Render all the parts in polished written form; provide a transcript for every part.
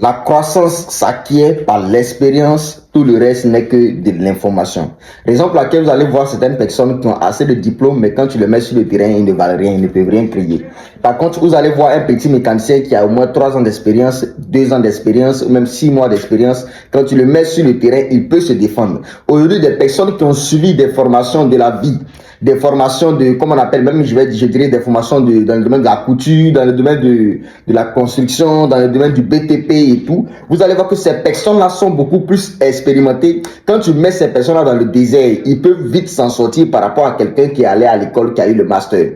La croissance s'acquiert par l'expérience, tout le reste n'est que de l'information. Raison pour laquelle vous allez voir certaines personnes qui ont assez de diplômes, mais quand tu les mets sur le terrain, ils ne valent rien, ils ne peuvent rien créer. Par contre, vous allez voir un petit mécanicien qui a au moins 3 ans d'expérience, 2 ans d'expérience, ou même 6 mois d'expérience. Quand tu le mets sur le terrain, il peut se défendre. Aujourd'hui, des personnes qui ont suivi des formations de la vie, des formations de, comme on appelle, même je dirais des formations dans le domaine de la couture, dans le domaine de la construction, dans le domaine du BTP et tout, vous allez voir que ces personnes-là sont beaucoup plus expérimentées. Quand tu mets ces personnes-là dans le désert, ils peuvent vite s'en sortir par rapport à quelqu'un qui est allé à l'école, qui a eu le master.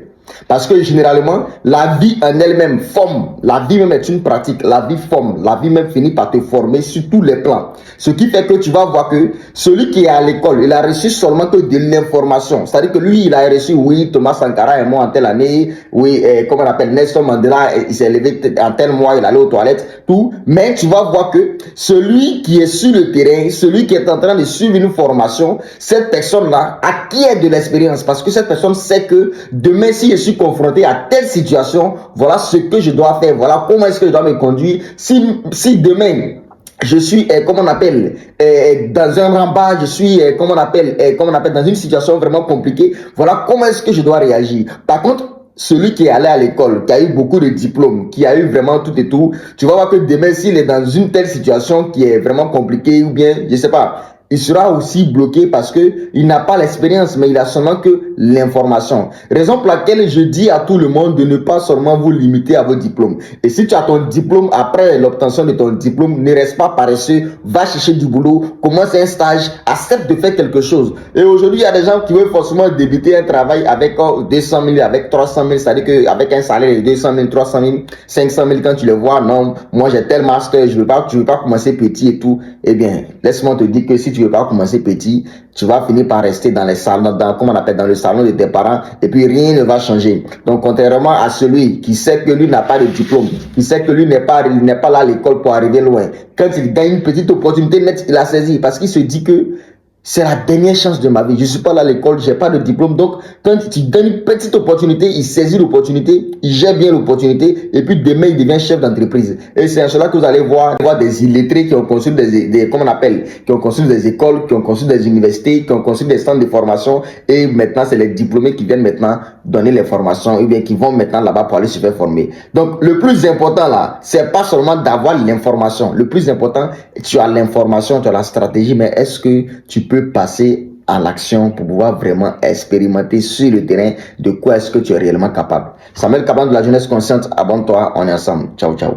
Parce que généralement, la vie en elle-même forme. La vie même est une pratique. La vie forme. La vie même finit par te former sur tous les plans. Ce qui fait que tu vas voir que celui qui est à l'école, il a reçu seulement que de l'information. C'est-à-dire que lui, il a reçu, oui, Thomas Sankara est mort en telle année. Oui, comment on appelle, Nelson Mandela, il s'est levé en tel mois, il allait aux toilettes, tout. Mais tu vas voir que celui qui est sur le terrain, celui qui est en train de suivre une formation, cette personne-là acquiert de l'expérience. Parce que cette personne sait que demain, si je suis confronté à telle situation, voilà ce que je dois faire, voilà comment est-ce que je dois me conduire. Si demain, je suis, comment on appelle, dans un rembat, je suis, comment on appelle, dans une situation vraiment compliquée, voilà comment est-ce que je dois réagir. Par contre, celui qui est allé à l'école, qui a eu beaucoup de diplômes, qui a eu vraiment tout et tout, tu vas voir que demain, s'il est dans une telle situation qui est vraiment compliquée, ou bien, je sais pas, il sera aussi bloqué parce que il n'a pas l'expérience, mais il a seulement que l'information. Raison pour laquelle je dis à tout le monde de ne pas seulement vous limiter à vos diplômes. Et si tu as ton diplôme, après l'obtention de ton diplôme, ne reste pas paresseux, va chercher du boulot, commence un stage, accepte de faire quelque chose. Et aujourd'hui, il y a des gens qui veulent forcément débuter un travail avec 200 000, avec 300 000, c'est-à-dire qu'avec un salaire de 200 000, 300 000, 500 000, quand tu les vois, non, moi j'ai tel master, je veux pas commencer petit et tout. Eh bien, laisse-moi te dire que si tu veux pas commencer petit, tu vas finir par rester dans les salons, comme on appelle, dans le salon de tes parents, et puis rien ne va changer. Donc, contrairement à celui qui sait que lui n'a pas de diplôme, qui sait que lui n'est pas là à l'école pour arriver loin, quand il gagne une petite opportunité nette, il la saisit parce qu'il se dit que c'est la dernière chance de ma vie. Je suis pas là à l'école, j'ai pas de diplôme. Donc, quand tu gagnes une petite opportunité, il saisit l'opportunité, il gère bien l'opportunité, et puis demain, il devient chef d'entreprise. Et c'est à cela que vous allez voir des illettrés qui ont construit comment on appelle, qui ont construit des écoles, qui ont construit des universités, qui ont construit des centres de formation, et maintenant, c'est les diplômés qui viennent maintenant donner les formations, ou bien qui vont maintenant là-bas pour aller se faire former. Donc, le plus important là, c'est pas seulement d'avoir l'information. Le plus important, tu as l'information, tu as la stratégie, mais est-ce que tu peux passer à l'action pour pouvoir vraiment expérimenter sur le terrain de quoi est-ce que tu es réellement capable. Samuel Caban de la jeunesse consciente, abonne-toi, on est ensemble. Ciao, ciao.